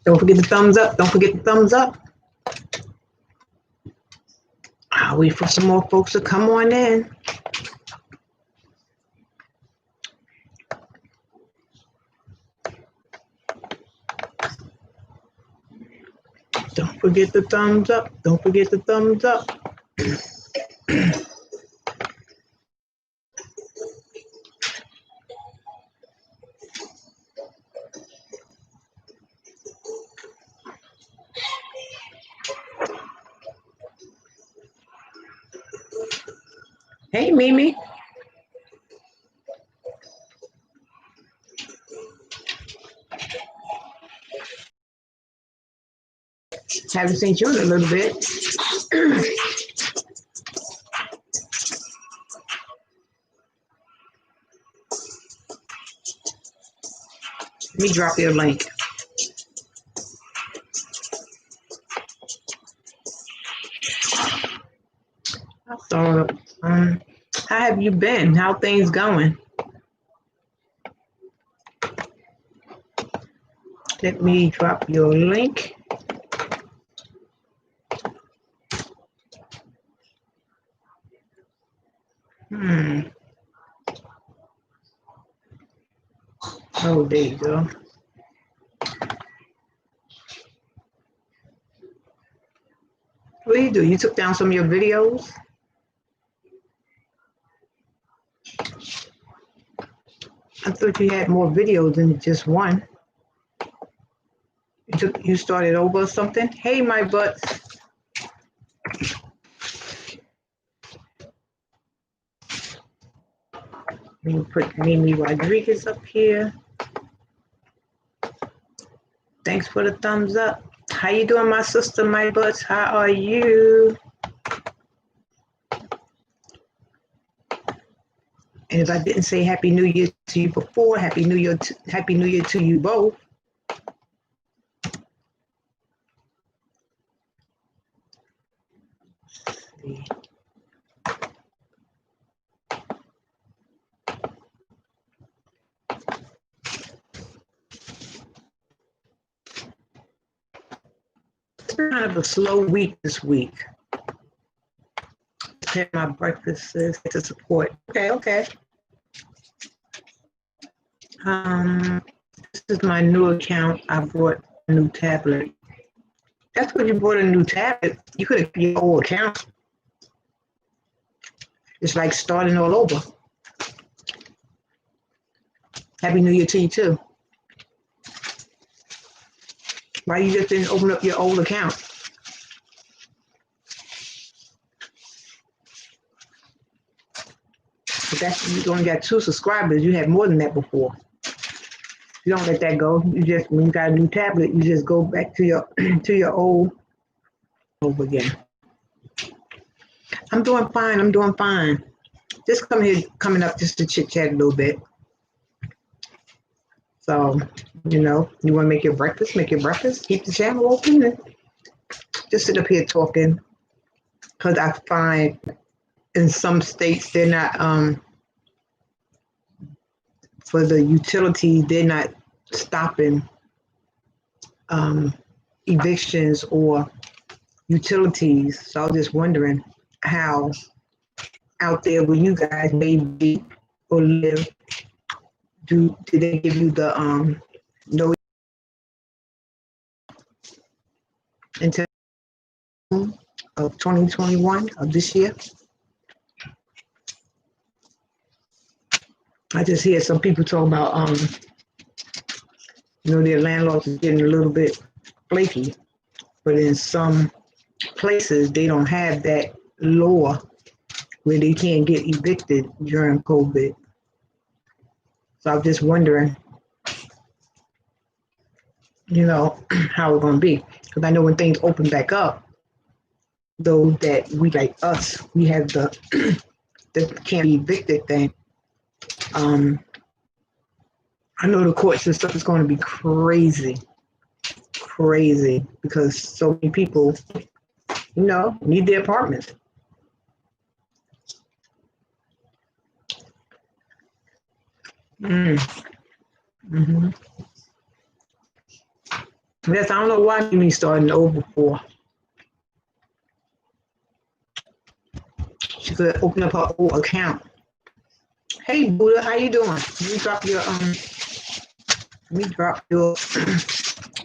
Don't forget the thumbs up. Don't forget the thumbs up. I'll wait for some more folks to come on in. Don't forget the thumbs up. Don't forget the thumbs up. Hey, Mimi. Haven't seen you in a little bit. Let me drop you a link. So, how have you been? How things going? Let me drop your link. Oh, there you go. What do you do? You took down some of your videos? I thought you had more videos than just one. You started over or something? Hey, my butts. Let me put Mimi Rodriguez up here. Thanks for the thumbs up. How you doing, my sister, my butts? How are you? And if I didn't say Happy New Year to you before, Happy New Year to you both. It's been kind of a slow week this week. My breakfast is to support. Okay. This is my new account. I bought a new tablet. That's what you bought, a new tablet. You could have your old account. It's like starting all over. Happy New Year to you too. Why you just didn't open up your old account? But that's, you only got 2 subscribers. You had more than that before. You don't let that go. You just, when you got a new tablet, you just go back to your to your old over again. I'm doing fine. Just coming up just to chit chat a little bit. So, you want to make your breakfast, keep the channel open, and just sit up here talking. Because I find in some states they're not for the utilities, they're not stopping evictions or utilities. So I was just wondering how out there where you guys may be or live, did they give you the no until of 2021 of this year? I just hear some people talk about their landlords is getting a little bit flaky, but in some places they don't have that law where they can't get evicted during COVID. So I'm just wondering, how it's going to be. Because I know when things open back up, those that we like us, we have the can't be evicted thing. I know the court system is going to be crazy because so many people, need their apartments. Mm-hmm. Yes, I don't know why me starting over for. She could open up her old account. Hey Buddha, how you doing? Let me drop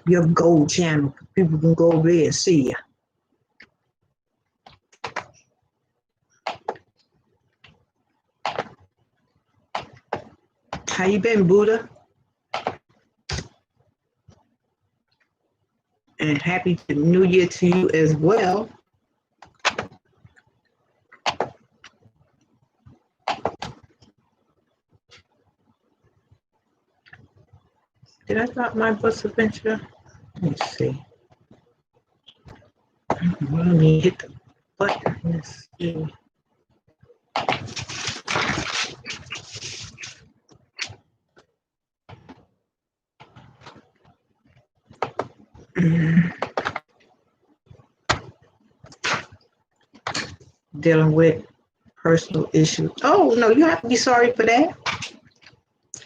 your gold channel. People can go over there and see you. How you been, Buddha? And happy New Year to you as well. Did I drop my bus adventure? Let me see. Let me hit the button. Let's see. Dealing with personal issues. Oh, no, you have to be sorry for that.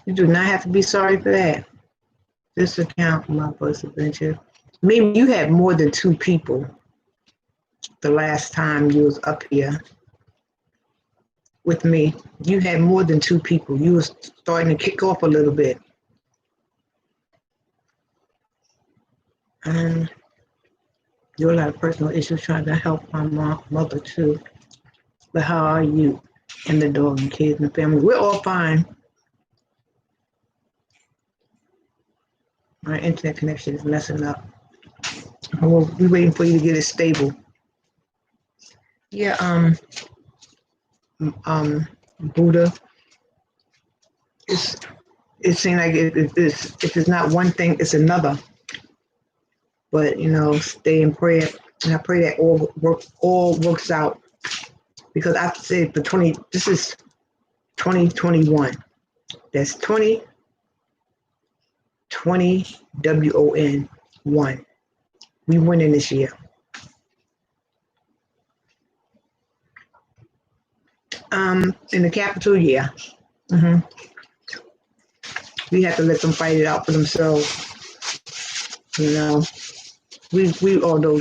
You do not have to be sorry for that. This account, my bus adventure. Maybe you had more than 2 people the last time you was up here with me. You had more than 2 people. You was starting to kick off a little bit. You're a lot of personal issues trying to help my mother too. But how are you and the dog and kids and the family? We're all fine. My internet connection is messing up. We waiting for you to get it stable. Yeah, Buddha, it's, it seems like if it's not one thing, it's another. But stay in prayer, and I pray that all works out, because I said this is 2021. That's 2020 WON 1. We winning this year. In the capital, yeah. We have to let them fight it out for themselves. We all know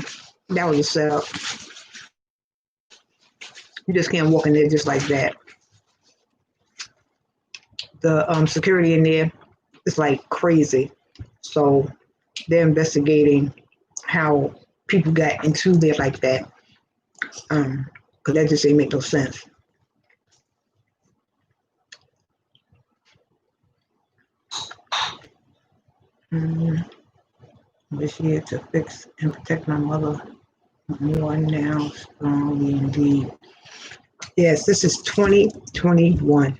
that was a setup. You just can't walk in there just like that. The security in there is like crazy. So they're investigating how people got into there like that. Because that just ain't make no sense. This year to fix and protect my mother more now, strongly indeed. Yes, this is 2021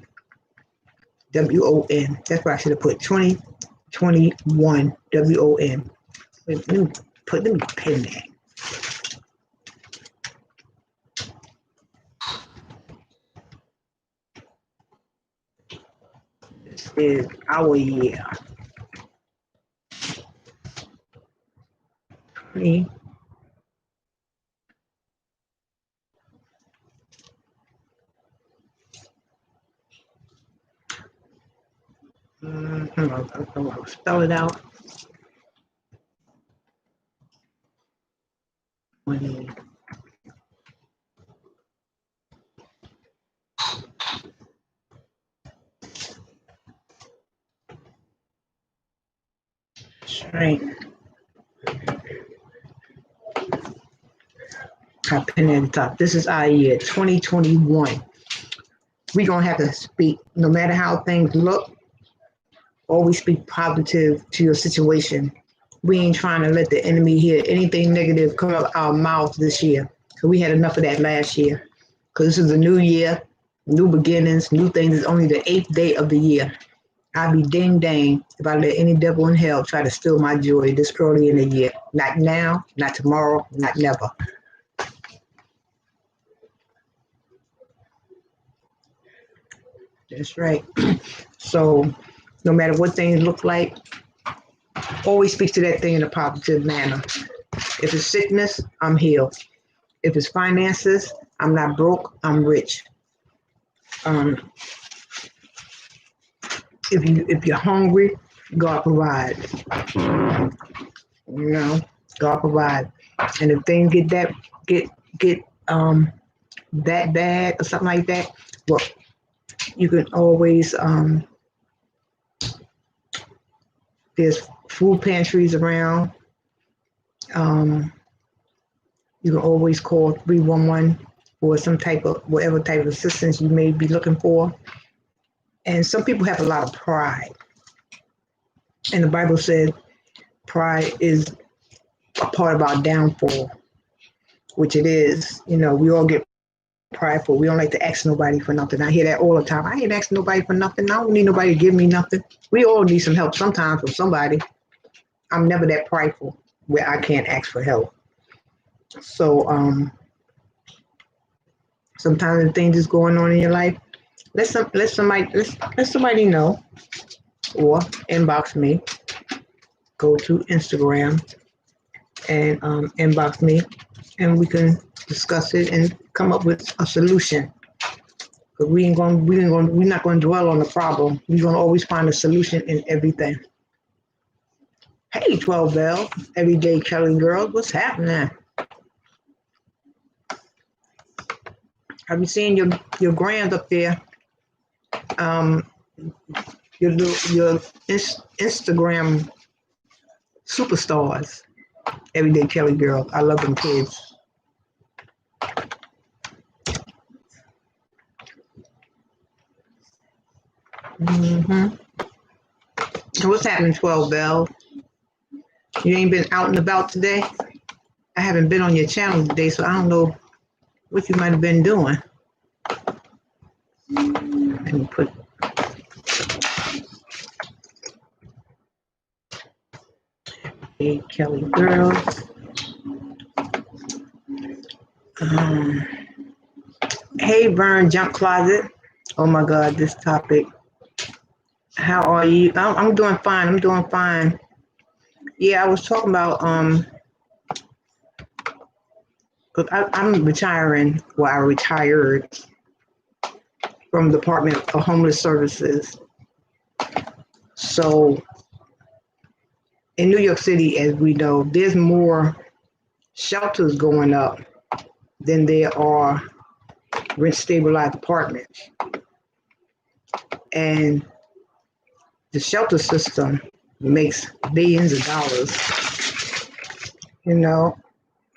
WON. That's why I should have put 2021 WON. Let me pin that. This is our year. 20. I'll spell it out. 20. Strength. I pin it at the top. This is our year, 2021. We're going to have to speak, no matter how things look, always speak positive to your situation. We ain't trying to let the enemy hear anything negative come out our mouths this year. Because we had enough of that last year. Because this is a new year, new beginnings, new things. It's only the 8th day of the year. I'd be ding dang if I let any devil in hell try to steal my joy this early in the year. Not now, not tomorrow, not never. That's right. So no matter what things look like, always speak to that thing in a positive manner. If it's sickness, I'm healed. If it's finances, I'm not broke, I'm rich. If you're hungry, God provides. God provides. And if things get that bad or something like that, well, you can always there's food pantries around. You can always call 311 for whatever type of assistance you may be looking for. And some people have a lot of pride. And the Bible said pride is a part of our downfall, which it is. We all get prideful. We don't like to ask nobody for nothing. I hear that all the time. I ain't asking nobody for nothing. I don't need nobody to give me nothing. We all need some help sometimes from somebody. I'm never that prideful where I can't ask for help. So sometimes the things that's going on in your life, let somebody know, or inbox me. Go to Instagram and inbox me, and we can discuss it and come up with a solution. But we're not going to dwell on the problem. We're going to always find a solution in everything. Hey, 12 Bell, everyday Kelly girls, what's happening? I've been seeing your grands up there. Your Instagram superstars. Everyday Kelly girl. I love them kids. So what's happening, 12 Bell? You ain't been out and about today? I haven't been on your channel today, so I don't know what you might have been doing. Let me put. Hey, Kelly girls. Hey, Burn Junk Closet. Oh my God, this topic. How are you? I'm doing fine. I'm doing fine. Yeah, I was talking about cause I'm retiring. Well, I retired from the Department of Homeless Services. So in New York City, as we know, there's more shelters going up than there are rent stabilized apartments. And the shelter system makes billions of dollars. You know,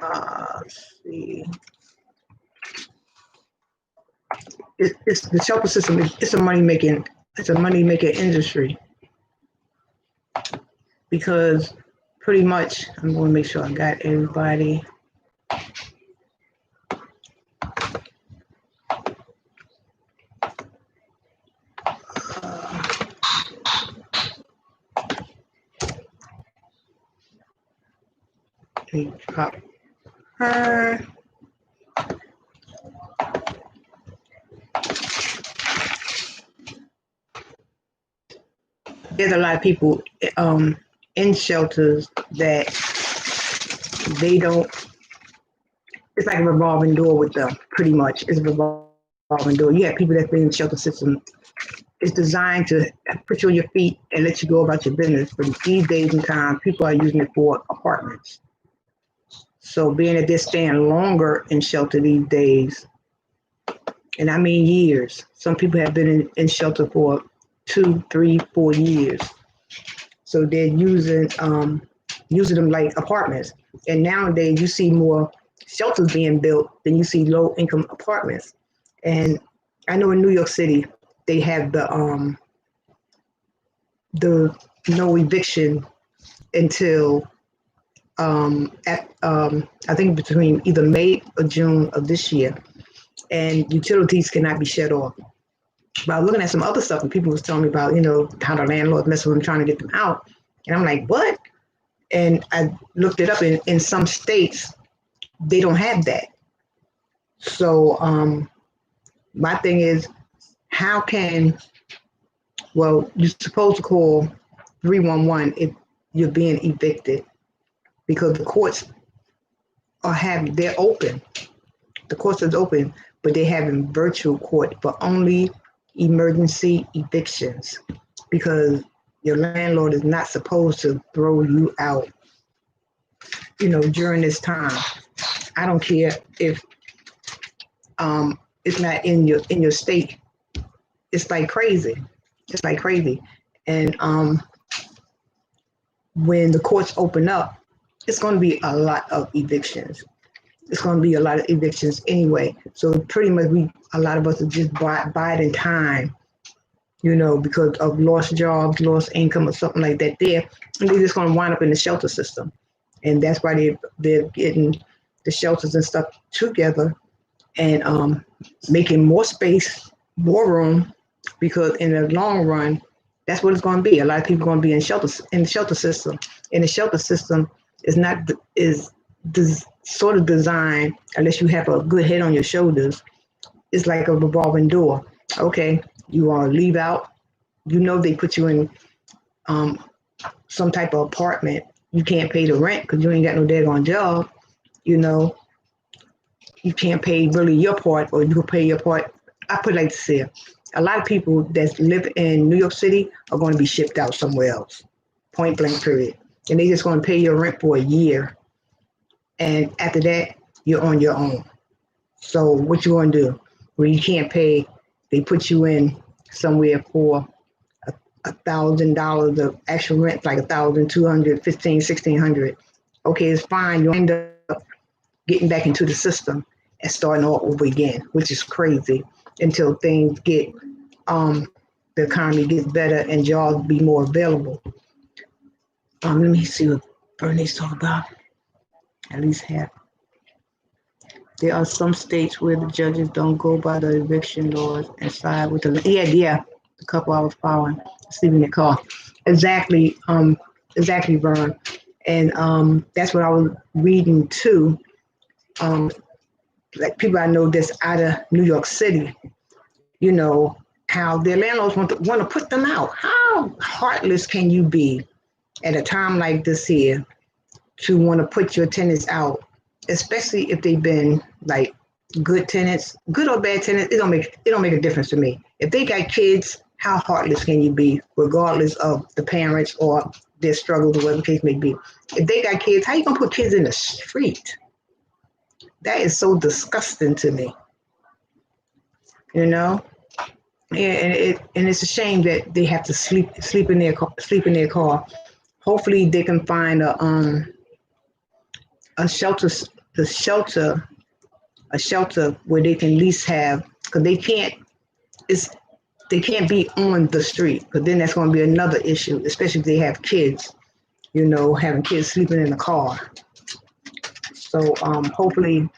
let's see. It's the shelter system. It's a money making. It's a money making industry because pretty much I'm going to make sure I got everybody. Let me drop her. There's a lot of people in shelters that they don't. It's like a revolving door with them. Pretty much, it's a revolving door. You have people that been in the shelter system. It's designed to put you on your feet and let you go about your business. But these days and time, people are using it for apartments. So being that they're staying longer in shelter these days, and I mean years. Some people have been in shelter for 2, 3, 4 years. So they're using them like apartments. And nowadays you see more shelters being built than you see low income apartments. And I know in New York City they have the no eviction until I think between either May or June of this year, and utilities cannot be shut off. But I was looking at some other stuff, and people was telling me about, how the landlords mess with them trying to get them out, and I'm like, what? And I looked it up. In some states, they don't have that. So my thing is, how can you're supposed to call 311 if you're being evicted, because the courts they're open. The courts are open, but they having virtual court for only emergency evictions, because your landlord is not supposed to throw you out, during this time. I don't care if it's not in your state. It's like crazy. It's like crazy. And when the courts open up, it's going to be a lot of evictions. It's going to be a lot of evictions anyway. So pretty much a lot of us are just biding time, because of lost jobs, lost income or something like that there. And they're just going to wind up in the shelter system. And that's why they're getting the shelters and stuff together and making more space, more room, because in the long run, that's what it's going to be. A lot of people are going to be in the shelter system. And the shelter system is sort of designed, unless you have a good head on your shoulders, it's like a revolving door. Okay, you want to leave out, they put you in some type of apartment. You can't pay the rent because you ain't got no daggone job. You can't pay really your part, or you can pay your part. I put it like this here. A lot of people that live in New York City are going to be shipped out somewhere else, point blank period. And they just going to pay your rent for a year. And after that, you're on your own. So what you going to do? When you can't pay, they put you in somewhere for $1,000 of actual rent, like $1,200, $1,500, $1,600. Okay, it's fine. You'll end up getting back into the system and starting all over again, which is crazy, until things get, the economy gets better and jobs be more available. Let me see what Bernie's talking about. At least half. There are some states where the judges don't go by the eviction laws and side with the yeah. The couple I was following, sleeping in the car. Exactly, exactly, Vern. And that's what I was reading too. Like people I know that's out of New York City, you know, how their landlords want to put them out. How heartless can you be at a time like this here to want to put your tenants out, especially if they've been like good tenants, good or bad tenants? It don't make a difference to me. If they got kids, how heartless can you be, regardless of the parents or their struggles or whatever the case may be? If they got kids, how you gonna put kids in the street? That is so disgusting to me. You know, and it's a shame that they have to sleep in their car. Hopefully, they can find a shelter, the shelter, a shelter where they can at least have, because it's they can't be on the street, because then that's going to be another issue, especially if they have kids. You know, having kids sleeping in the car. So hopefully,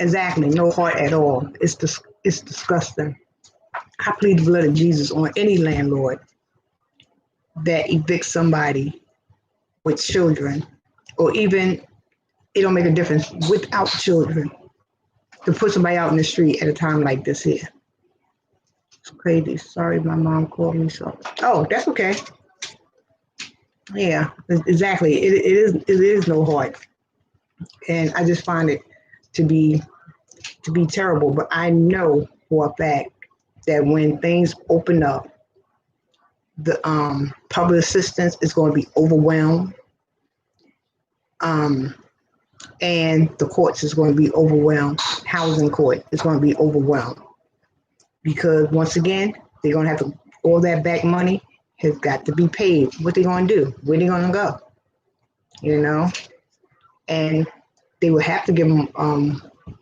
exactly, no heart at all. It's disgusting. I plead the blood of Jesus on any landlord that evicts somebody with children, or even it don't make a difference without children, to put somebody out in the street at a time like this here. It's crazy. Sorry, my mom called me. So, oh, that's okay. Yeah, exactly. It is no heart, and I just find it to be terrible. But I know for a fact that when things open up, the public assistance is going to be overwhelmed, and the courts is going to be overwhelmed. Housing court is going to be overwhelmed because once again they're going to have to, all that back money has got to be paid. What they going to do? Where they going to go? You know, and they would have to give them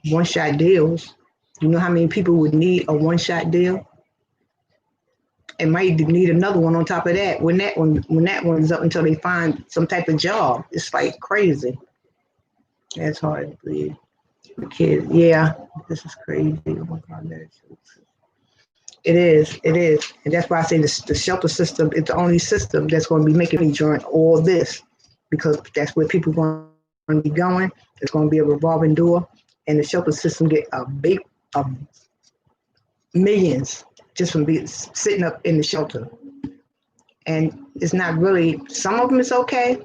one-shot deals. You know how many people would need a one-shot deal? And might need another one on top of that when that one's up until they find some type of job. It's like crazy. That's hard to believe. The kids, yeah, this is crazy. Oh my God, it is. And that's why I say the shelter system is the only system that's going to be making me join all this, because that's where people are going to be going. It's going to be a revolving door, and the shelter system get a big millions just from sitting up in the shelter. And it's not really, some of them is okay.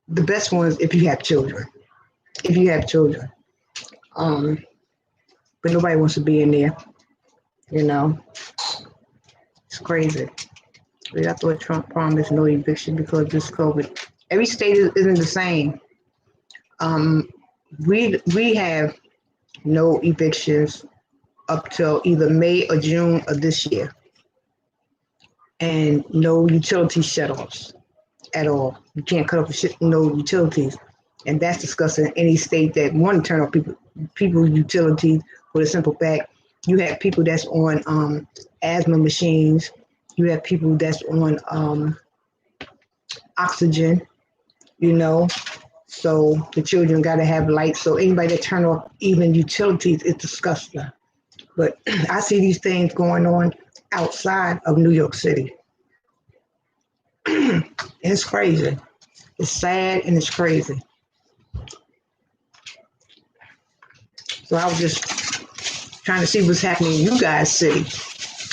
The best ones if you have children. If you have children. But nobody wants to be in there, you know. It's crazy. I thought Trump promised no eviction because of this COVID. Every state isn't the same. We have no evictions up till either May or June of this year, and no utility shutoffs at all. You can't cut off no utilities, and that's discussing any state that want to turn off people utilities for the simple fact you have people that's on asthma machines, you have people that's on oxygen, you know. So the children got to have lights. So anybody that turn off even utilities is disgusting. But I see these things going on outside of New York City. It's crazy. It's sad and it's crazy. So I was just trying to see what's happening in you guys' city.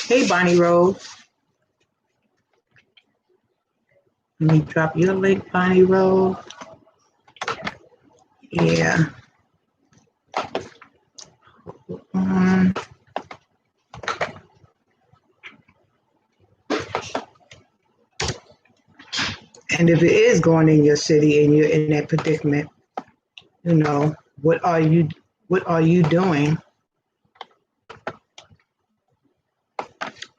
Hey, Bonnie Rose. Let me drop your link, Bonnie Rose. Yeah. And if it is going in your city and you're in that predicament, you know, what are you doing?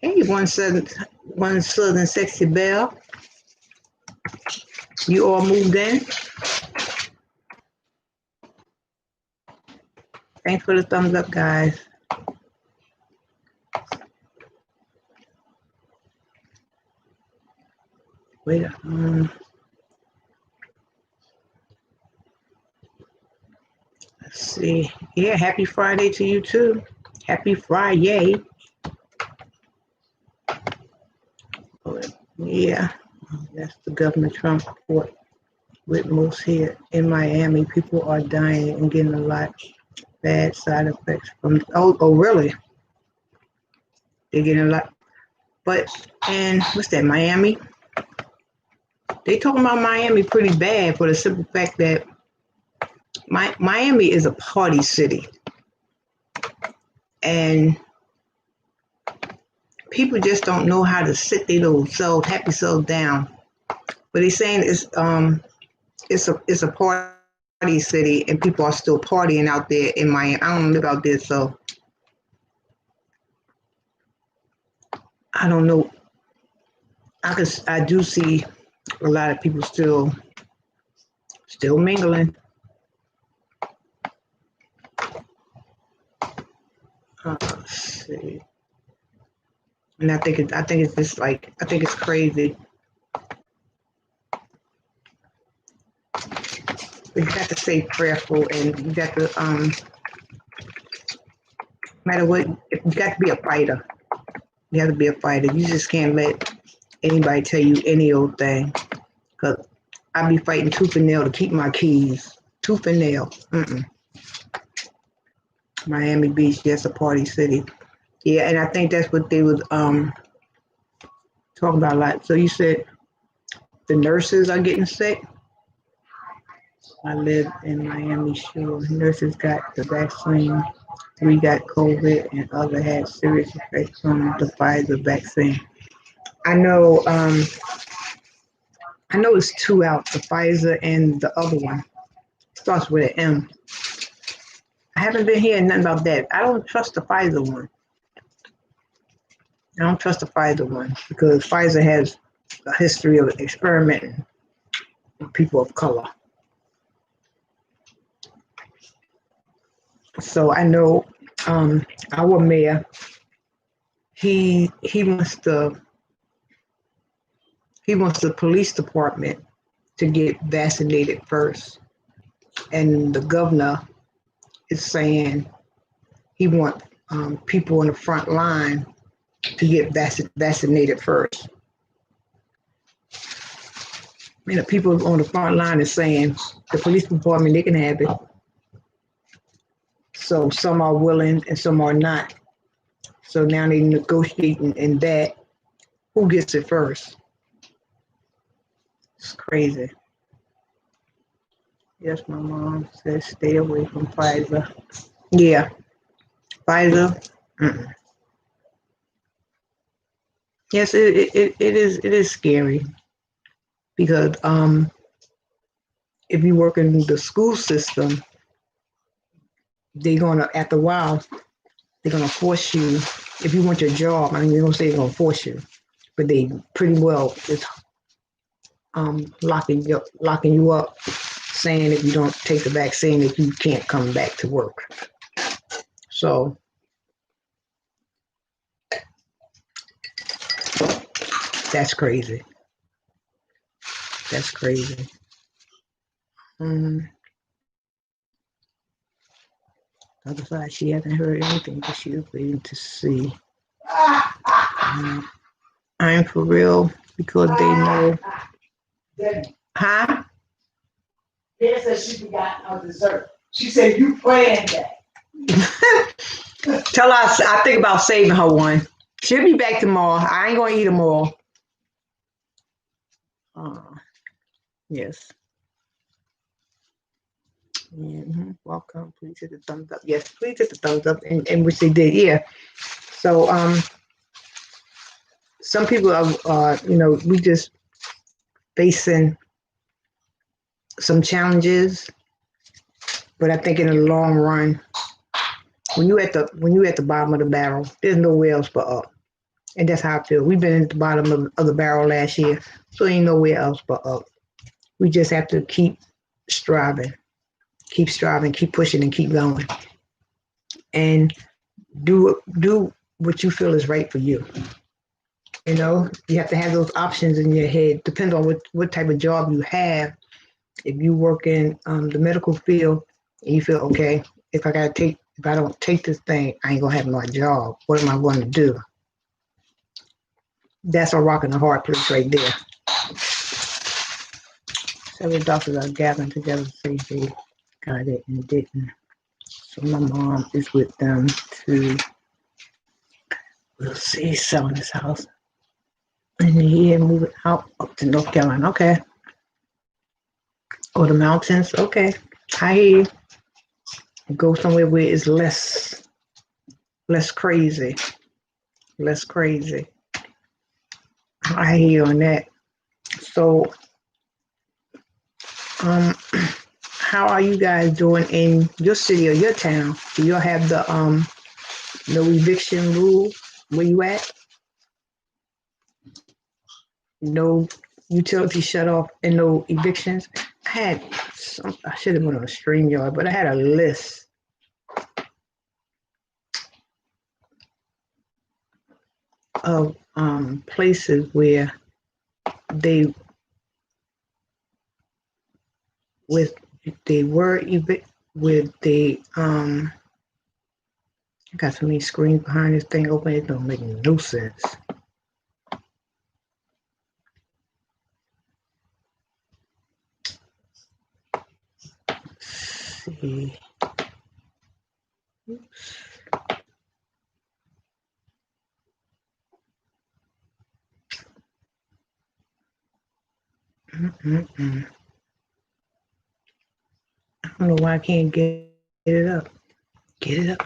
Hey, one southern sexy belle. You all moved in? Thanks for the thumbs up, guys. Wait. see. Yeah, happy Friday to you too. Happy Friday. Yeah, that's the Governor Trump report. With most here in Miami, people are dying and getting a lot bad side effects from. Oh, really? They're getting a lot. But and what's that? Miami. They talking about Miami pretty bad for the simple fact that Miami is a party city, and people just don't know how to sit their little happy selves down. But he's saying it's a party city, and people are still partying out there in Miami. I don't live out there, so I don't know. I do see a lot of people still mingling. Let's see. And I think it's just like I think it's crazy. You got to stay prayerful, and you got to no matter what, you got to be a fighter. You have to be a fighter. You just can't let anybody tell you any old thing. Cause I be fighting tooth and nail to keep my keys. Tooth and nail. Miami Beach, just a party city. Yeah, and I think that's what they was talking about a lot. So you said the nurses are getting sick. I live in Miami, sure. Nurses got the vaccine. We got COVID, and other had serious effects from the Pfizer vaccine. I know it's two out, the Pfizer and the other one. It starts with an M. I haven't been hearing nothing about that. I don't trust the Pfizer one. I don't trust the Pfizer one because Pfizer has a history of experimenting with people of color. So I know our mayor, he wants the police department to get vaccinated first, and the governor is saying he wants people on the front line to get vaccinated first. And the people on the front line is saying the police department, they can have it. So some are willing and some are not. So now they're negotiating in that. Who gets it first? It's crazy. Yes, my mom says stay away from Pfizer. Yeah, Pfizer. Mm-mm. Yes, it is scary because if you work in the school system, they're gonna after a while they're gonna force you if you want your job. I mean, they're gonna say they're gonna force you, but they pretty well is locking you up, saying if you don't take the vaccine that you can't come back to work. So that's crazy. That's crazy. Other side, she hasn't heard anything, but she was waiting to see. I'm for real because they know. Huh? Dad said she forgot her dessert. She said you planned that. Tell us, I think about saving her one. She'll be back tomorrow. I ain't gonna eat them all. Yes. Mm-hmm. Welcome. Please hit the thumbs up. Yes, please hit the thumbs up, and which they did. Yeah. So some people are we just facing some challenges, but I think in the long run, when you at the bottom of the barrel, there's nowhere else but up, and that's how I feel. We've been at the bottom of the barrel last year, so ain't nowhere else but up. We just have to keep striving, keep pushing, and keep going, and do what you feel is right for you. You know, you have to have those options in your head. Depends on what type of job you have. If you work in the medical field and you feel, okay, if I don't take this thing, I ain't gonna have my job. What am I going to do? That's a rock and a hard place right there. Several doctors are gathering together to say they got it and didn't. So my mom is with them to, we'll see, selling this house. And yeah, moving out up to North Carolina. Okay. Or the mountains. Okay. I hear you. Go somewhere where it's less crazy. Less crazy. I hear you on that. So, how are you guys doing in your city or your town? Do y'all have the no eviction rule where you at? No utility shut off and no evictions? I should have went on a StreamYard, but I had a list of places where they were where they I got so many screens behind this thing open, it don't make no sense. Let's see. Oops. I don't know why I can't get it up. Get it up,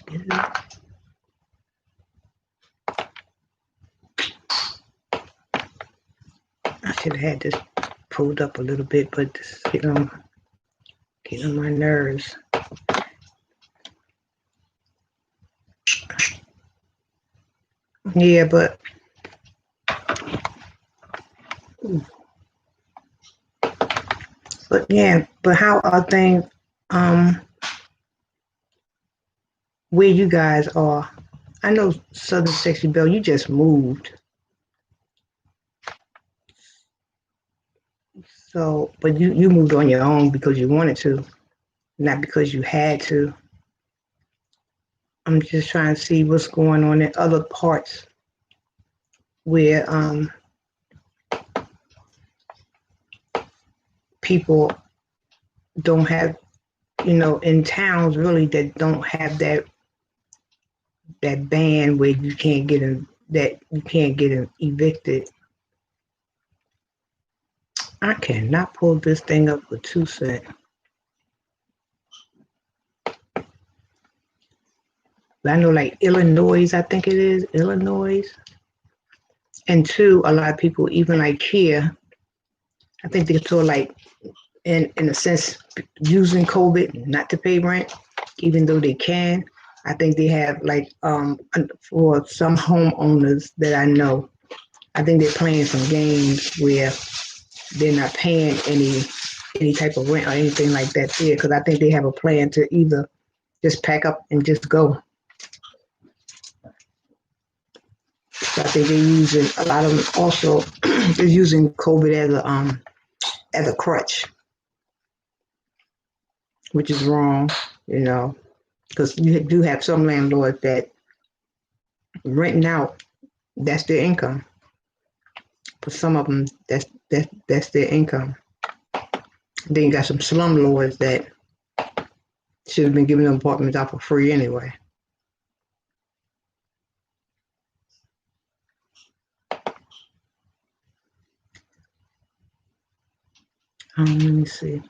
get it up. I should have had this pulled up a little bit, but this getting on my nerves. Yeah, but how are things where you guys are? I know Southern Sexy Belle, you just moved. So, but you moved on your own because you wanted to, not because you had to. I'm just trying to see what's going on in other parts where people don't have, in towns really that don't have that ban where you can't get evicted. I cannot pull this thing up for 2 seconds. I know like Illinois, I think it is, Illinois. And two, a lot of people, even like here, I think they're sort of like, in a sense, using COVID not to pay rent, even though they can. I think they have like, for some homeowners that I know, I think they're playing some games where they're not paying any type of rent or anything like that there, because I think they have a plan to either just pack up and just go. So I think they're using, a lot of them also they're using COVID as a crutch, which is wrong, because you do have some landlords that renting out, that's their income. For some of them, that's their income. Then you got some slumlords that should have been giving them apartments out for free anyway. Let me see.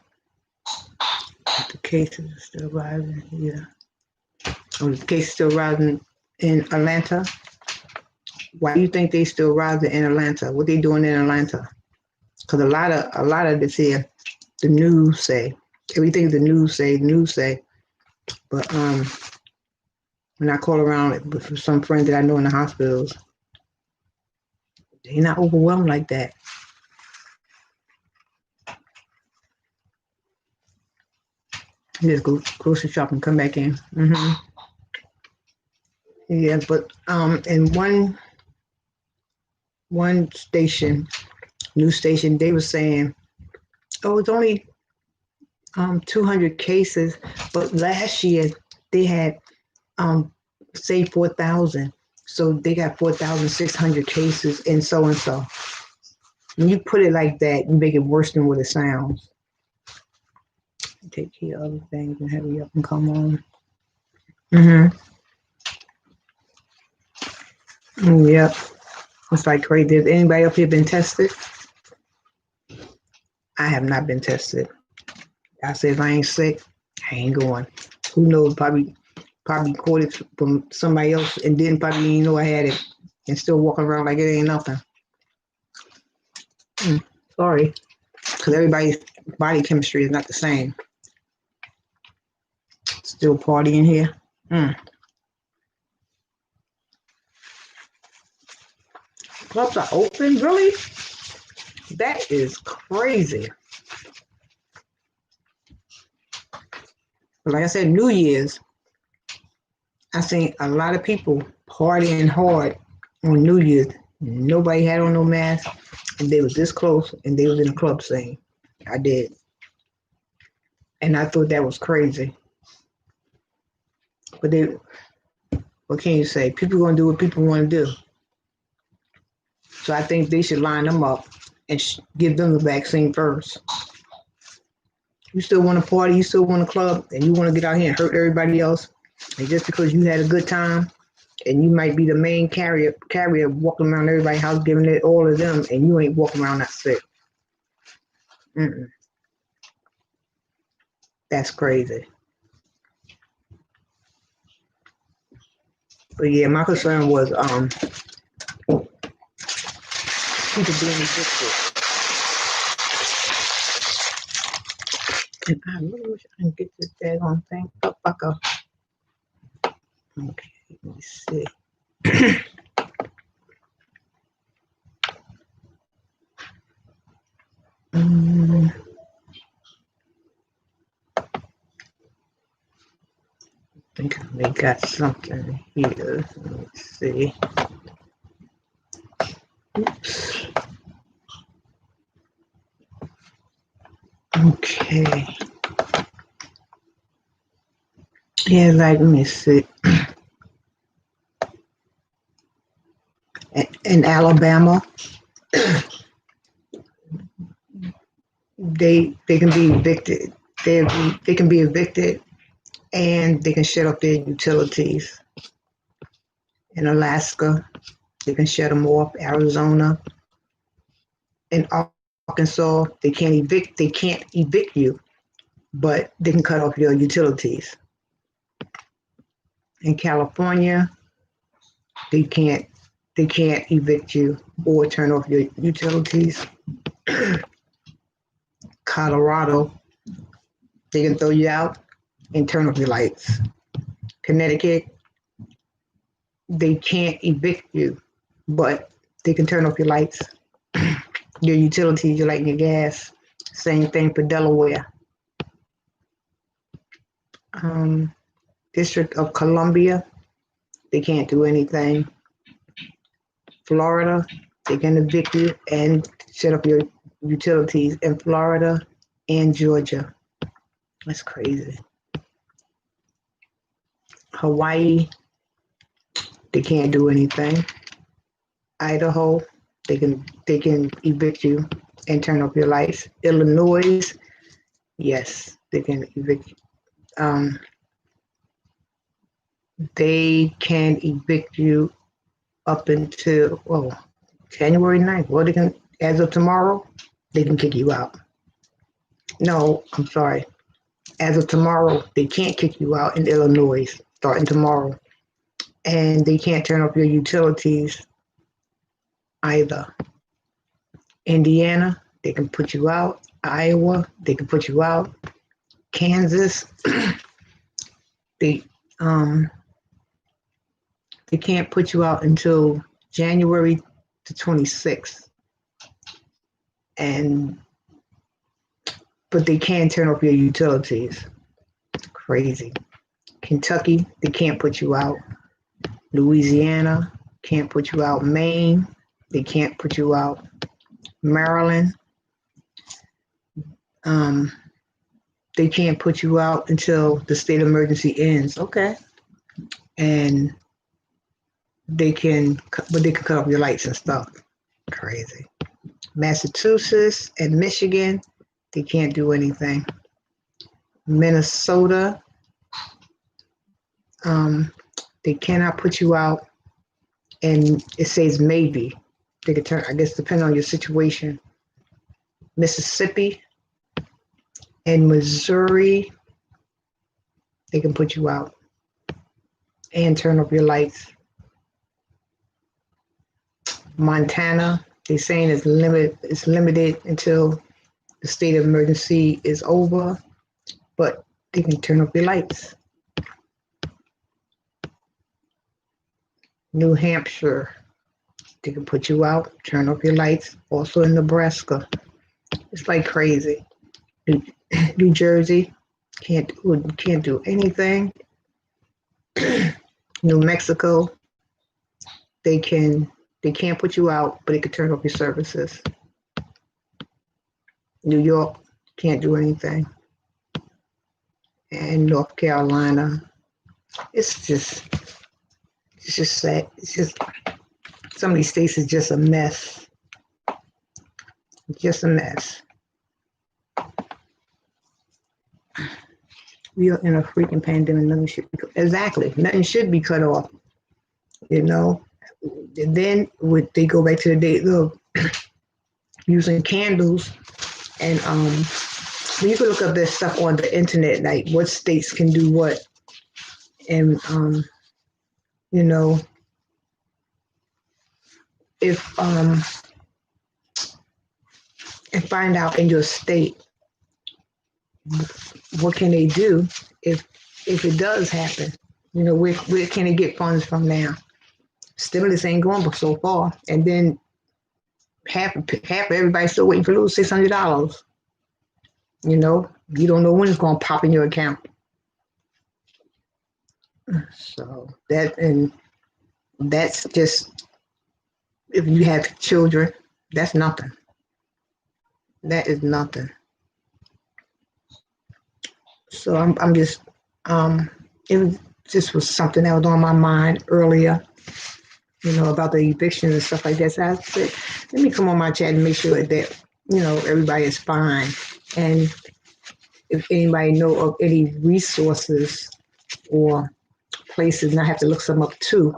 If the cases are still rising, yeah. Oh, the cases still rising in Atlanta. Why do you think they still rising in Atlanta? What they doing in Atlanta? Because a lot of this here, the news say everything the news say. But when I call around with some friends that I know in the hospitals, they're not overwhelmed like that. Just go grocery shop and come back in. Mm-hmm. Yeah, but in one station, news station, they were saying, oh, it's only 200 cases, but last year they had say 4,000. So they got 4,600 cases and so and so. When you put it like that, you make it worse than what it sounds. Take care of other things and hurry up and come on. Yep. It's like crazy. Has anybody up here been tested? I have not been tested. I said if I ain't sick, I ain't going. Who knows? Probably caught it from somebody else and didn't probably even know I had it and still walking around like it ain't nothing. Sorry. Because everybody's body chemistry is not the same. Still partying here. Clubs are open? Really? That is crazy. But like I said, New Year's, I seen a lot of people partying hard on New Year's. Nobody had on no mask, and they was this close, and they was in a club scene. I did. And I thought that was crazy. But what can you say? People gonna do what people want to do. So I think they should line them up and give them the vaccine first. You still want to party, you still want to club, and you want to get out here and hurt everybody else, and just because you had a good time, and you might be the main carrier walking around everybody's house giving it all of them, and you ain't walking around not sick. That's crazy. But yeah, my concern was people being addicted. And I really wish I can get this daggone thing up back up. Okay, let me see. I think we got something here. Let me see. Oops. Okay. Yeah, like, let me see. In Alabama, they can be evicted. They can be evicted, and they can shut off their utilities. In Alaska, they can shut them off. Arizona, in Arkansas, they can't evict you, but they can cut off your utilities. In California, they can't evict you or turn off your utilities. Colorado, they can throw you out and turn off your lights. Connecticut, they can't evict you, but they can turn off your lights, your utilities, your light and your gas. Same thing for Delaware. District of Columbia, they can't do anything. Florida, they can evict you and shut up your utilities in Florida and Georgia. That's crazy. Hawaii, they can't do anything. Idaho, they can evict you and turn off your lights. Illinois, yes, they can evict. They can evict you up until January 9th. Well, they can, as of tomorrow, they can kick you out. No, I'm sorry. As of tomorrow, they can't kick you out in Illinois starting tomorrow. And they can't turn off your utilities either. Indiana, they can put you out. Iowa, they can put you out. Kansas, they can't put you out until January the 26th. But they can turn off your utilities. Crazy. Kentucky, they can't put you out. Louisiana, can't put you out. Maine, they can't put you out. Maryland, they can't put you out until the state of emergency ends. Okay. And but they can cut off your lights and stuff. Crazy. Massachusetts and Michigan, they can't do anything. Minnesota, they cannot put you out, and it says maybe. They could turn, I guess, depending on your situation. Mississippi and Missouri, they can put you out and turn off your lights. Montana, they're saying it's limited until the state of emergency is over, but they can turn off your lights. New Hampshire, they can put you out, turn off your lights. Also in Nebraska, it's like crazy. New Jersey, can't do anything. New Mexico, they can't put you out, but they can turn off your services. New York, can't do anything. And North Carolina, it's just sad. It's just, some of these states is just a mess. Just a mess. We are in a freaking pandemic. Nothing should be, exactly. Nothing should be cut off. You know. And then they go back to the day of using candles, and you can look up this stuff on the internet, like what states can do what, and you know, if and find out in your state what can they do if it does happen. You know, where can they get funds from now? Stimulus ain't going but so far, and then half everybody's still waiting for those $600. You know, you don't know when it's going to pop in your account. So that's just, if you have children, that's nothing. That is nothing. So I'm just it was something that was on my mind earlier. You know, about the evictions and stuff like that. So I said, let me come on my chat and make sure that, you know, everybody is fine. And if anybody know of any resources or places, and I have to look some up too,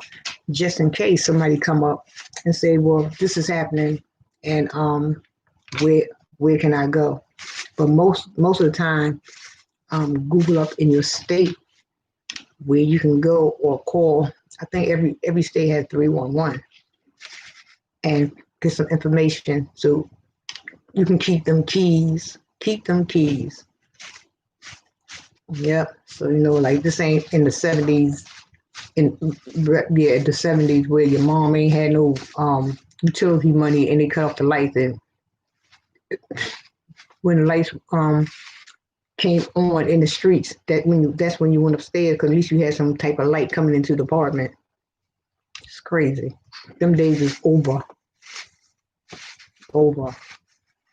just in case somebody come up and say, well, this is happening, and where can I go? But most of the time, Google up in your state where you can go or call. I think every state has 311, and get some information so you can keep them keys. Yep. So, you know, like this ain't in the 70s, the 70s where your mom ain't had no utility money and they cut off the lights, and when the lights came on in the streets, that's when you went upstairs, because at least you had some type of light coming into the apartment. It's crazy. Them days is over.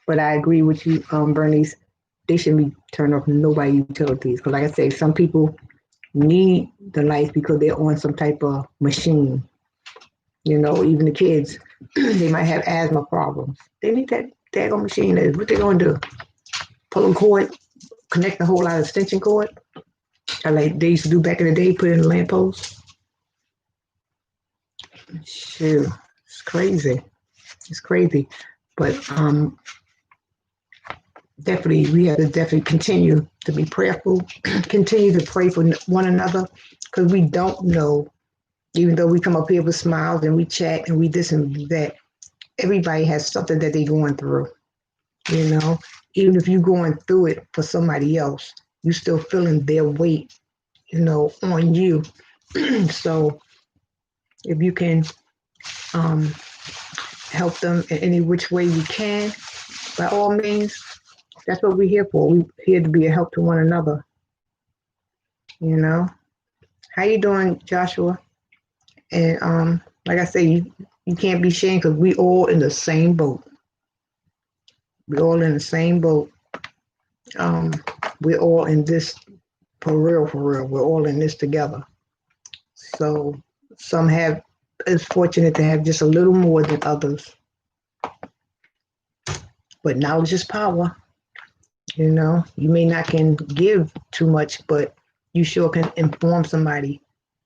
But I agree with you, Bernice. They shouldn't be turning off nobody utilities, because like I say, some people need the lights because they're on some type of machine. You know, even the kids, they might have asthma problems. They need that daggone machine. What they gonna do? Pull a cord, connect a whole lot of extension cord, like they used to do back in the day, put in a lamppost. Shoot, it's crazy. But definitely, we have to definitely continue to be prayerful, continue to pray for one another, because we don't know, even though we come up here with smiles and we chat and we this and that, everybody has something that they're going through, you know? Even if you're going through it for somebody else, you're still feeling their weight, you know, on you. So if you can help them in any which way you can, by all means, that's what we're here for. We're here to be a help to one another. You know? How you doing, Joshua? And like I say, you can't be ashamed, because we all in the same boat. We're all in the same boat. we're all in this for real, for real. We're all in this together. So some have is fortunate to have just a little more than others. But knowledge is power. You know, you may not can give too much, but you sure can inform somebody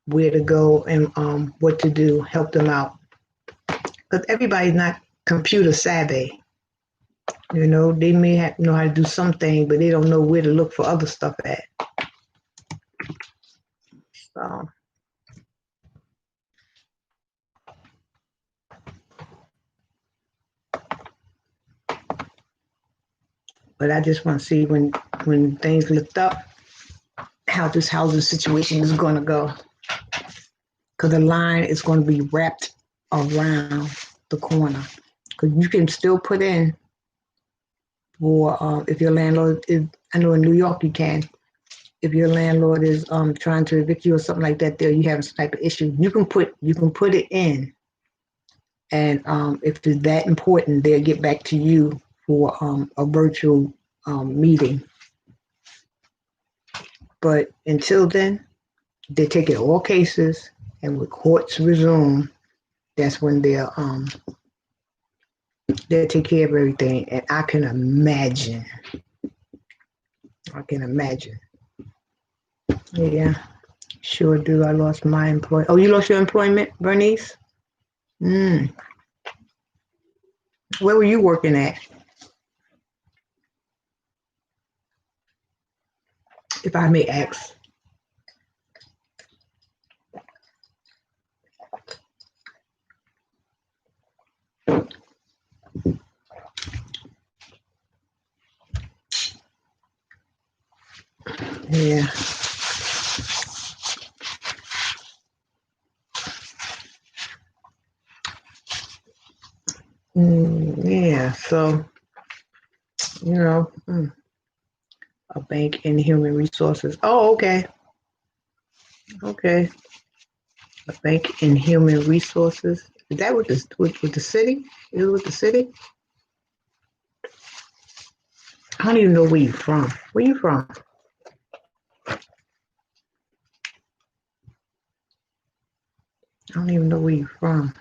where to go and what to do, help them out. Because everybody's not computer savvy. You know, they may know how to do something, but they don't know where to look for other stuff at. So, but I just want to see when things lift up, how this housing situation is going to go. Because the line is going to be wrapped around the corner. Because you can still put in for if your landlord is, I know in New York you can, if your landlord is trying to evict you or something like that, there you have some type of issue, you can put it in, and if it's that important, they'll get back to you for a virtual meeting. But until then, they take it all cases, and when courts resume, that's when they'll take care of everything. And I can imagine. Yeah, sure do. I lost my employment. Oh, you lost your employment, Bernice? Where were you working at? If I may ask. Yeah. Yeah, so, you know, a bank in human resources. Oh, okay. Okay. A bank in human resources. Is that with the city? Is it with the city? I don't even know where you're from. Where you from? I don't even know where you're from.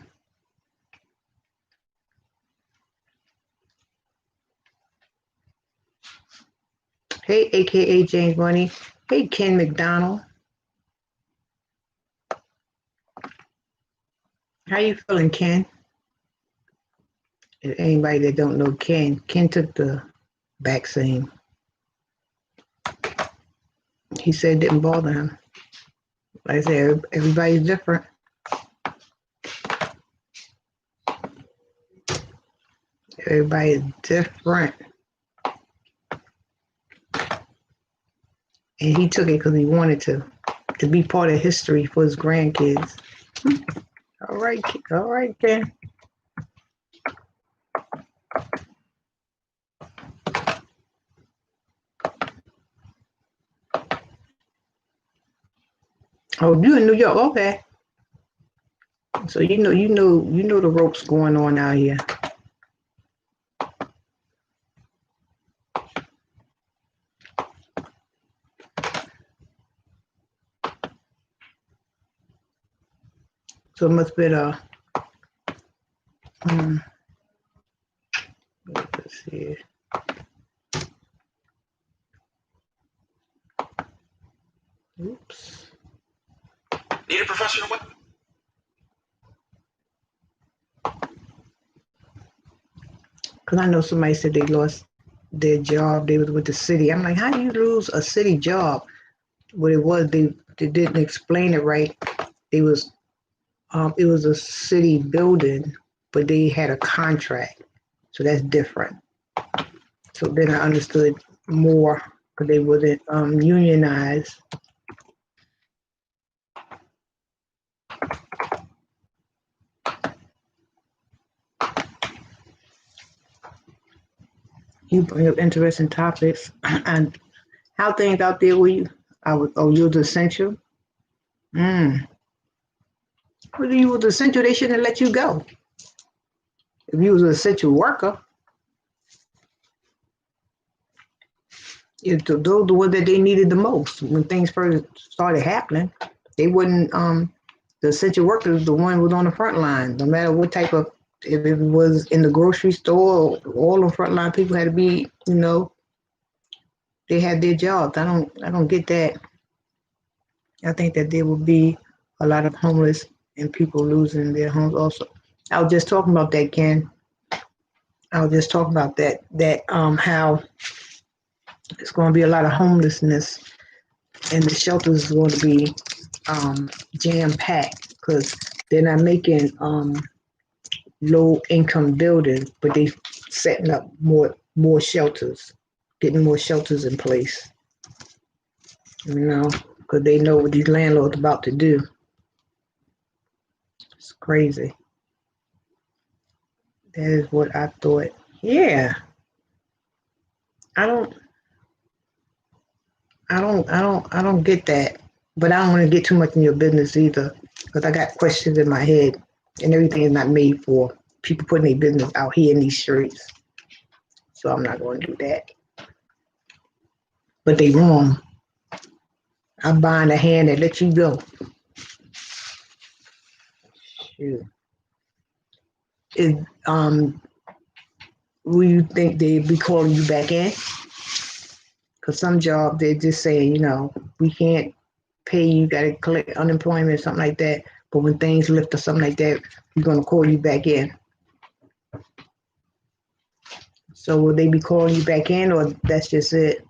Hey, AKA James Money. Hey, Ken McDonald. How you feeling, Ken? If anybody that don't know Ken took the vaccine. He said it didn't bother him. Like I said, everybody's different. Everybody's different. And he took it because he wanted to be part of history for his grandkids. All right, Ken. Oh, you in New York? Okay. So you know the ropes going on out here. So it must be let's see. Oops. Need a professional weapon? Because I know somebody said they lost their job. They was with the city. I'm like, how do you lose a city job? What it was, they didn't explain it right. It was a city building, but they had a contract. So that's different. So then I understood more because they wasn't unionized. You bring up interesting topics and how things out there were you? You was essential. Well, you was essential, they shouldn't have let you go. If you was an essential worker, Those the ones that they needed the most when things first started happening. They wouldn't. The essential workers, the one was on the front line. No matter what type of, if it was in the grocery store, all the front line people had to be. They had their jobs. I don't get that. I think that there will be a lot of homeless and people losing their homes also. I was just talking about that, Ken. I was just talking about that how it's going to be a lot of homelessness and the shelters is going to be jam packed because they're not making low income buildings, but they setting up more shelters, getting more shelters in place. Because they know what these landlords about to do. It's crazy. That is what I thought. Yeah, I don't I don't get that. But I don't want to get too much in your business either, because I got questions in my head, and everything is not made for people putting their business out here in these streets. So I'm not going to do that. But they wrong. I'm buying a hand that lets you go. Shoot. Is will you think they'd be calling you back in? Because some jobs they're just saying, we can't pay you, got to collect unemployment or something like that. But when things lift or something like that, we're going to call you back in. So will they be calling you back in, or that's just it?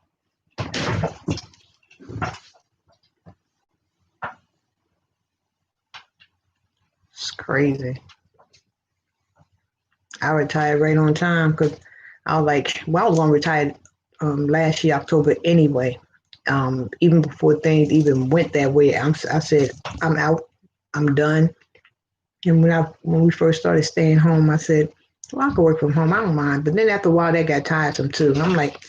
It's crazy. I retired right on time because I was like, well, I was going to retire last year, October anyway. Even before things even went that way, I said, I'm out, I'm done. And when we first started staying home, I said, well, I can work from home, I don't mind. But then after a while, that got tiresome too. I'm like,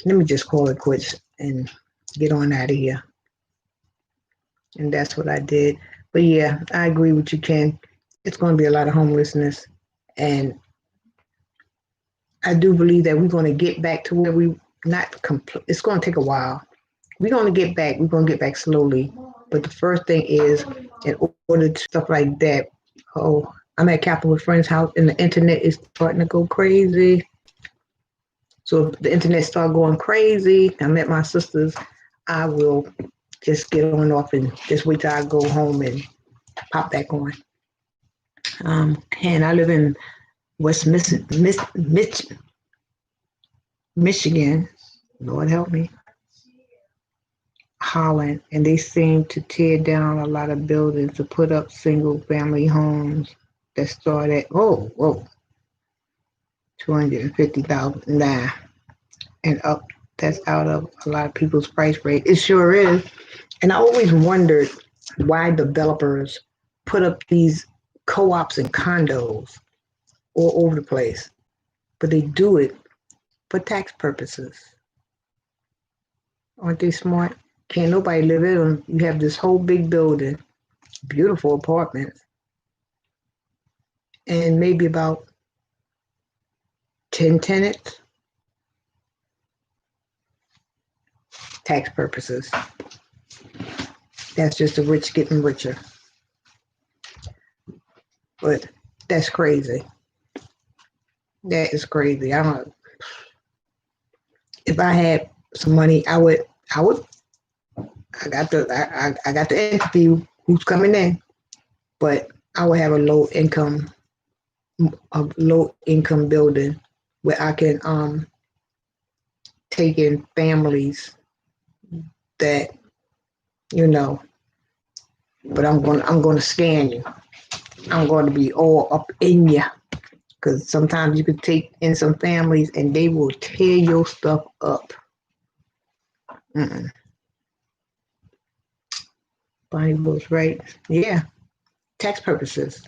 let me just call it quits and get on out of here. And that's what I did. But yeah, I agree with you, Ken. It's going to be a lot of homelessness. And I do believe that we're going to get back to where we it's going to take a while. We're going to get back. We're going to get back slowly. But the first thing is, in order to stuff like that, I'm at Capital Friend's house and the internet is starting to go crazy. So if the internet start going crazy, I'm at my sister's, I will just get on off and just wait till I go home and pop back on. And I live in West Michigan. Lord help me. Holland, and they seem to tear down a lot of buildings to put up single family homes that start at 250,000 now and up. That's out of a lot of people's price rate. It sure is. And I always wondered why developers put up these co-ops and condos all over the place, but they do it for tax purposes. Aren't they smart? Can't nobody live in them. You have this whole big building, beautiful apartments, and maybe about 10 tenants. Tax purposes. That's just the rich getting richer. But that's crazy. That is crazy. If I had some money, I would I got the interview who's coming in, but I would have a low income building where I can take in families that but I'm going to scan you. I'm going to be all up in you, because sometimes you could take in some families and they will tear your stuff up. Bonnie was right. Yeah, tax purposes.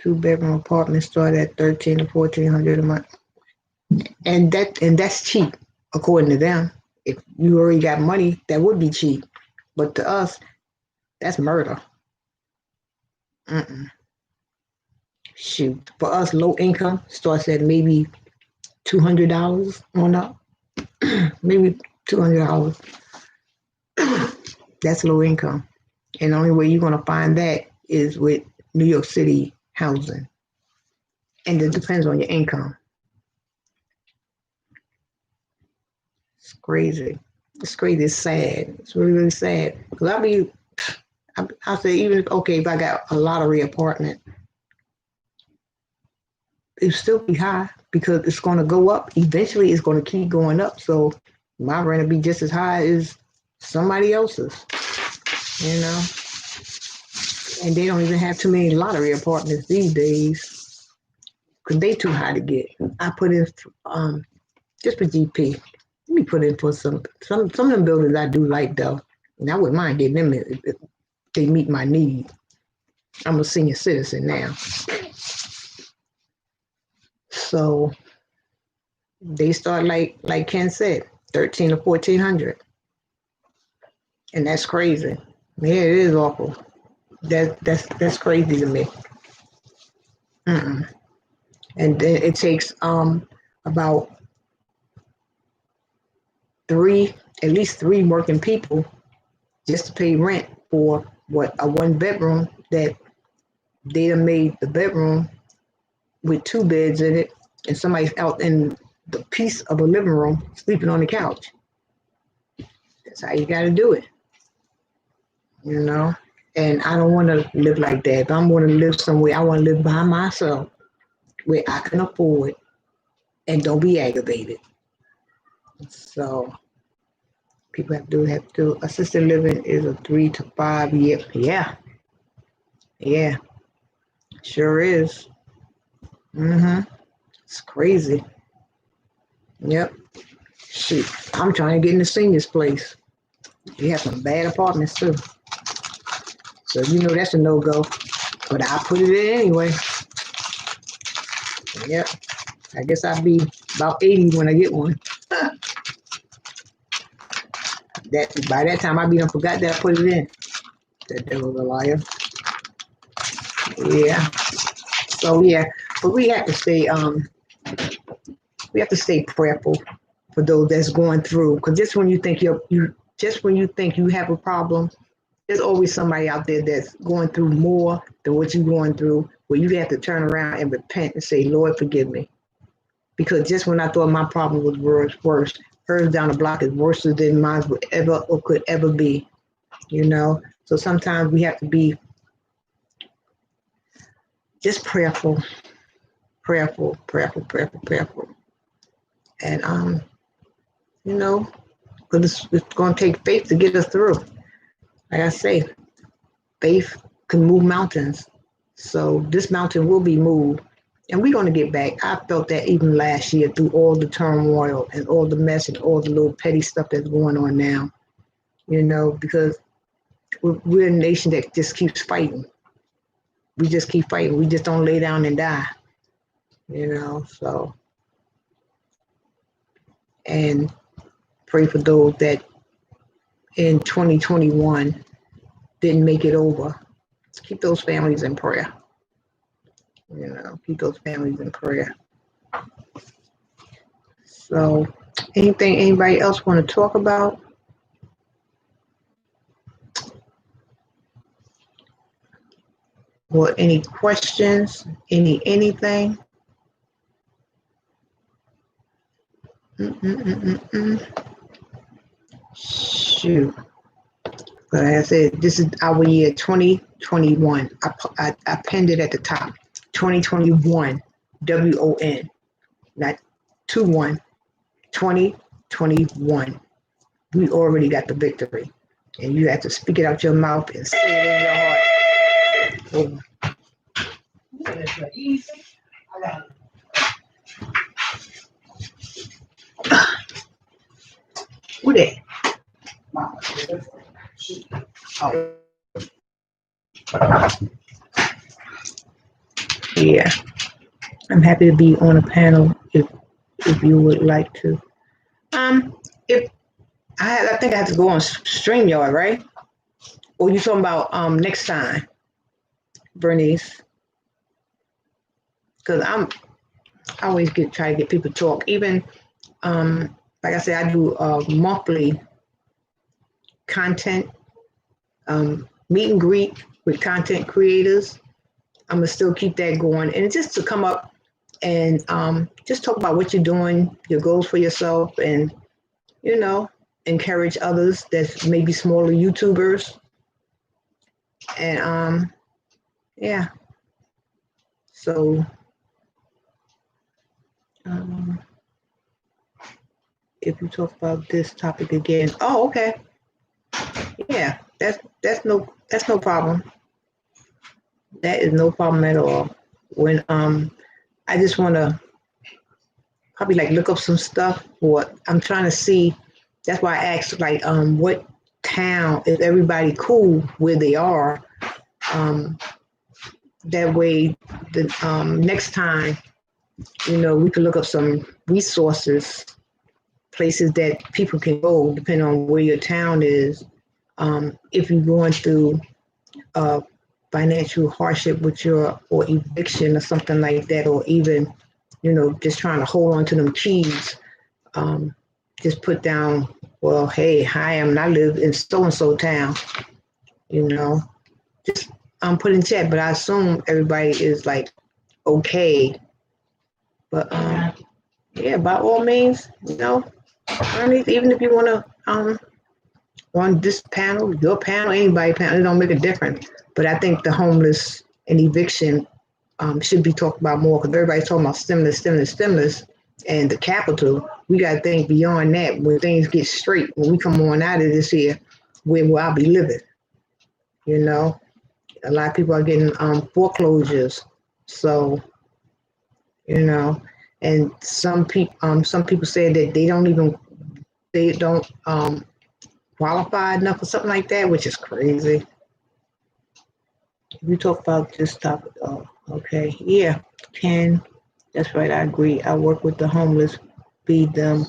2-bedroom apartments start at $1,300 to $1,400 a month, and that's cheap according to them. If you already got money, that would be cheap, but to us, that's murder. Shoot, for us, low income starts at maybe $200 on up, maybe $200. That's low income. And the only way you're going to find that is with New York City housing. And it depends on your income. It's crazy. It's crazy. It's sad. It's really, really sad. Because I'll say, even if I got a lottery apartment, it'll still be high because it's going to go up. Eventually, it's going to keep going up. So my rent will be just as high as somebody else's, you know? And they don't even have too many lottery apartments these days because they too high to get. I put in, just for GP, let me put in for some of them buildings I do like though. And I wouldn't mind getting them if they meet my need. I'm a senior citizen now. So they start like Ken said, 13 or 1400. And that's crazy. Yeah, it is awful. That's crazy to me. Mm-mm. And then it takes about at least three working people just to pay rent for a one bedroom that they done made the bedroom with 2 beds in it, and somebody's out in the piece of a living room sleeping on the couch. That's how you got to do it, you know. And I don't want to live like that. If I'm going to live somewhere, I want to live by myself where I can afford and don't be aggravated. So people have to do. Assisted living is a 3 to 5 year. Yeah, sure is. It's crazy. Yep. Shoot, I'm trying to get in the seniors place. You have some bad apartments too. So you know that's a no-go. But I put it in anyway. Yep. I guess I'll be about 80 when I get one. By that time I'll be done forgot that I put it in. That devil's a liar. Yeah. So yeah. But we have to stay prayerful for those that's going through. Because just when you think you have a problem, there's always somebody out there that's going through more than what you're going through, where you have to turn around and repent and say, Lord, forgive me. Because just when I thought my problem was worse, hers down the block is worse than mine would ever or could ever be, you know? So sometimes we have to be just prayerful. And, you know, because it's going to take faith to get us through. Like I say, faith can move mountains. So this mountain will be moved. And we're going to get back. I felt that even last year through all the turmoil and all the mess and all the little petty stuff that's going on now, you know, because we're a nation that just keeps fighting. We just keep fighting. We just don't lay down and die, you know, so. And pray for those that in 2021 didn't make it over. Keep those families in prayer. You know, keep those families in prayer. So, anybody else want to talk about? Or any questions? Anything? Shoot. Like I said, this is our year 2021. I pinned it at the top. 2021, WON, not 21, 2021. We already got the victory. And you have to speak it out your mouth and say it in your heart. Easy. I got it. Who that? Oh. Yeah. I'm happy to be on a panel if you would like to. If I think I have to go on StreamYard, right? Or you talking about next time, Bernice? Because I always try to get people to talk. Even like I said, I do monthly content meet and greet with content creators. I'm gonna still keep that going, and just to come up and just talk about what you're doing, your goals for yourself, and you know, encourage others that maybe smaller YouTubers. And yeah. So um, if you talk about this topic again, oh, okay, yeah, that's no problem. That is no problem at all. When I just want to probably like look up some stuff, or I'm trying to see. That's why I asked like what town is everybody cool where they are. Um, that way, the next time, we can look up some resources, places that people can go, depending on where your town is. If you're going through financial hardship with your or eviction or something like that, or even, just trying to hold on to them keys, just put down, well, hey, hi, I live in so and so town, you know, just put in chat. But I assume everybody is like okay. But yeah, by all means, even if you want to on this panel, your panel, anybody panel, it don't make a difference. But I think the homeless and eviction should be talked about more, because everybody's talking about stimulus, and the capital. We got to think beyond that. When things get straight, when we come on out of this here, where will I be living? A lot of people are getting foreclosures. So, and some people say that they don't qualify enough or something like that, which is crazy. You talk about this topic. Oh, okay. Yeah, Ken, that's right. I agree. I work with the homeless, feed them,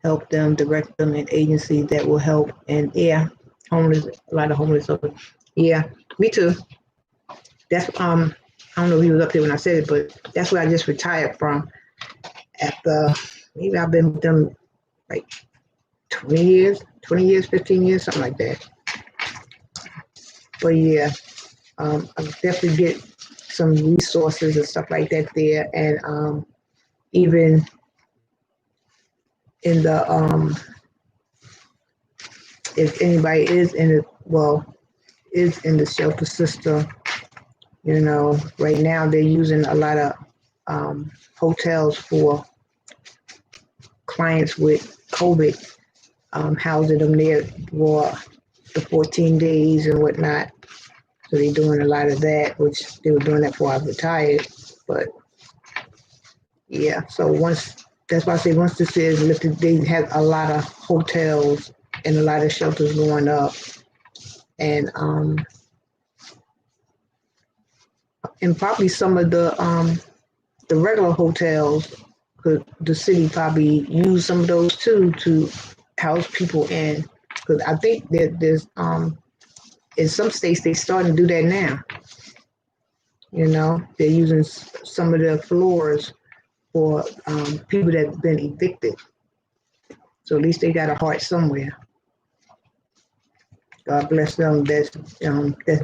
help them, direct them in agencies that will help. And yeah, homeless, a lot of homeless. Yeah, me too. That's I don't know if he was up there when I said it, but that's where I just retired from. After maybe I've been with them like 20 years, 15 years, something like that. But yeah, I definitely get some resources and stuff like that there. And even in the, if anybody is in the shelter system, right now they're using a lot of hotels for clients with COVID, housing them there for the 14 days and whatnot. So they're doing a lot of that, which they were doing that before I retired. But yeah, so that's why I say once this is lifted, they have a lot of hotels and a lot of shelters going up. And probably some of the regular hotels, could the city probably use some of those too to house people in. Because I think that there's in some states they starting to do that now. They're using some of the floors for people that have been evicted. So at least they got a heart somewhere. God bless them that's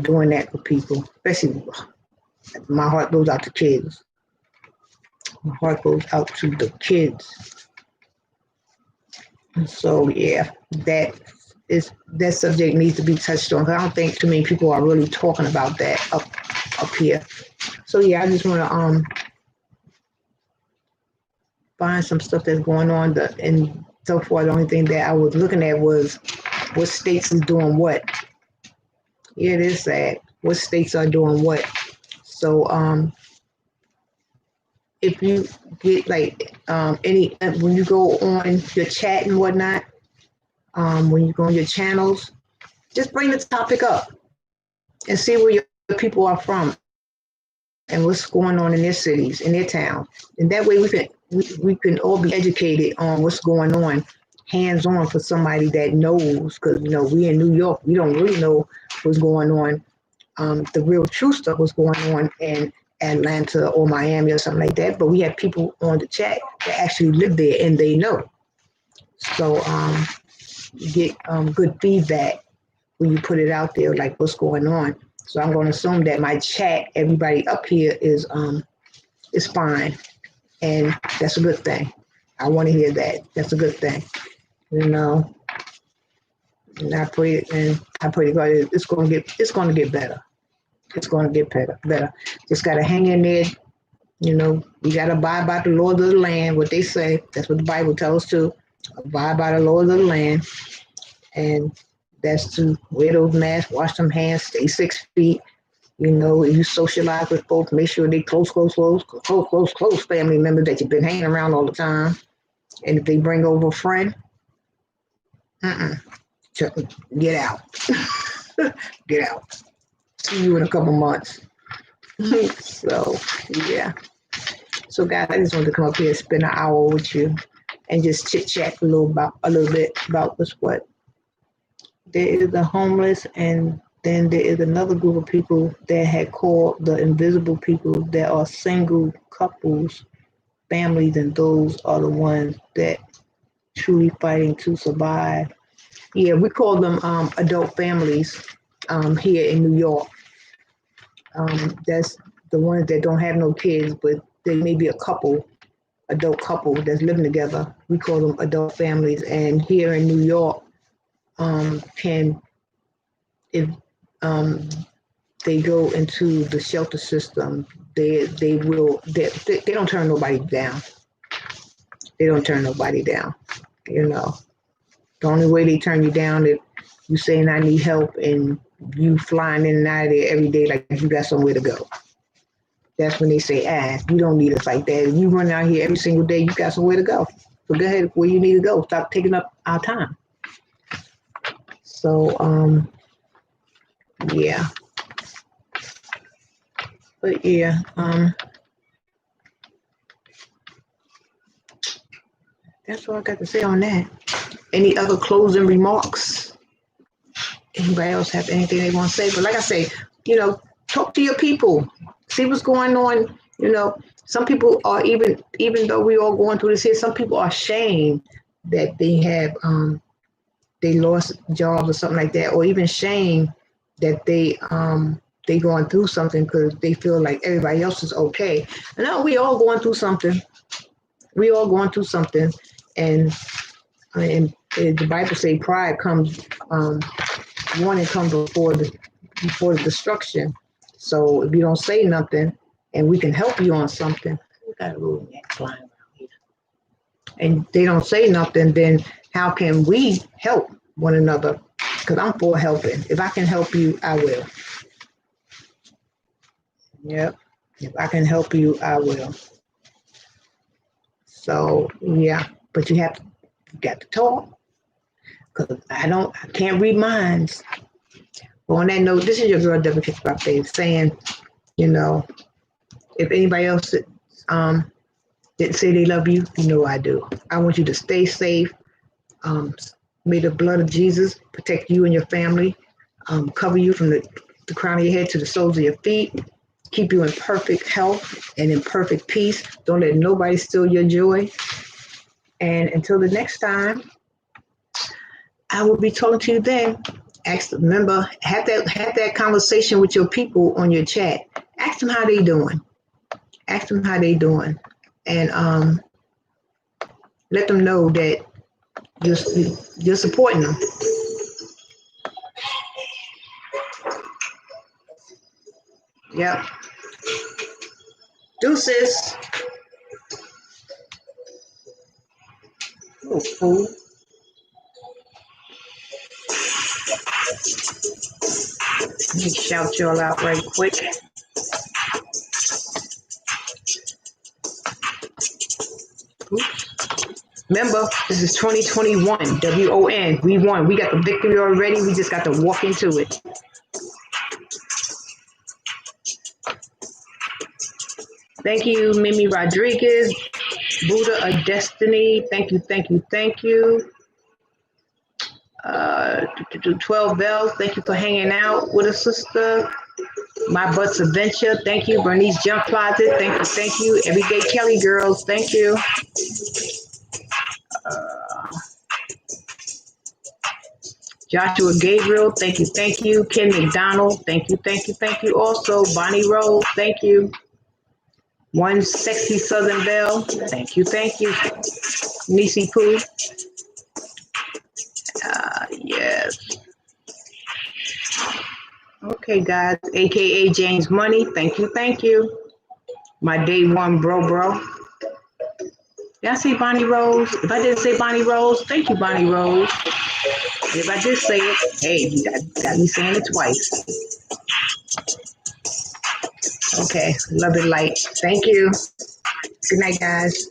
doing that for people. Especially, my heart goes out to kids. My heart goes out to the kids. So yeah, that subject needs to be touched on, because I don't think too many people are really talking about that up here. So yeah, I just want to find some stuff that's going on. And so far, the only thing that I was looking at was what states is doing what. Yeah, it is sad. What states are doing what. So if you get like when you go on your chat and whatnot, when you go on your channels, just bring the topic up and see where your people are from and what's going on in their cities, in their town. And that way we can all be educated on what's going on, hands-on, for somebody that knows. Because we in New York, we don't really know what's going on, the real true stuff, what's going on, and Atlanta or Miami or something like that, but we have people on the chat that actually live there and they know. So you get good feedback when you put it out there, like what's going on. So I'm going to assume that my chat, everybody up here is fine, and that's a good thing. I want to hear that. That's a good thing, you know. And I pray to God it's going to get better. It's going to get better. Just got to hang in there. You know, we got to abide by the laws of the land, what they say. That's what the Bible tells us to. Abide by the laws of the land. And that's to wear those masks, wash them hands, stay 6 feet. You know, if you socialize with folks, make sure they close family members that you've been hanging around all the time. And if they bring over a friend, get out. Get out. See you in a couple months. So, yeah. So, guys, I just wanted to come up here and spend an hour with you and just chit chat a little bit about what's what. There is the homeless, and then there is another group of people that had called the invisible people that are single couples, families, and those are the ones that truly fighting to survive. Yeah, we call them adult families here in New York. That's the ones that don't have no kids, but they may be adult couple that's living together. We call them adult families. And here in New York, if they go into the shelter system, they don't turn nobody down. They don't turn nobody down. You know, the only way they turn you down if you saying I need help and you flying in and out of there every day like you got somewhere to go. That's when they say, you don't need us like that. If you run out here every single day, you got somewhere to go. So go ahead where you need to go. Stop taking up our time. So, yeah. But yeah, that's all I got to say on that. Any other closing remarks? Anybody else have anything they want to say? But like I say, you know, talk to your people. See what's going on. You know, some people are even though we all going through this here, some people are ashamed that they have they lost jobs or something like that, or even shame that they going through something because they feel like everybody else is okay. No, we all going through something. We all going through something, and the Bible say pride comes, warning comes before the destruction. So if you don't say nothing, and we can help you on something, we got a little ant flying around here, and they don't say nothing, then how can we help one another? Because I'm for helping. If I can help you, I will. Yep. If I can help you, I will. So yeah, but you got to talk. Because I can't read minds. But on that note, this is your girl Deborah Kicks by Faith saying, you know, if anybody else didn't say they love you, you know I do. I want you to stay safe. May the blood of Jesus protect you and your family, cover you from the crown of your head to the soles of your feet, keep you in perfect health and in perfect peace. Don't let nobody steal your joy. And until the next time, I will be talking to you then. Remember, have that conversation with your people on your chat. Ask them how they doing. Ask them how they doing, and let them know that you're supporting them. Yep. Deuces. Oh, fool. Let me shout y'all out right quick. Oops. Remember, this is 2021. WON. We won. We got the victory already. We just got to walk into it. Thank you, Mimi Rodriguez. Buddha of Destiny. Thank you, thank you, thank you. 12 Bells. Thank you for hanging out with us, sister. My Butts Adventure, thank you. Bernice Jump Closet, thank you. Everyday Kelly Girls, thank you. Joshua Gabriel, thank you. Ken McDonald, thank you. Also, Bonnie Rose, thank you. One Sexy Southern Belle, thank you. Nisi Poo, yes. Okay, guys, AKA James Money, thank you. My day one bro. Did I say Bonnie Rose? If I didn't say Bonnie Rose, thank you, Bonnie Rose. If I did say it, hey, you got me saying it twice. Okay, love and light. Thank you. Good night, guys.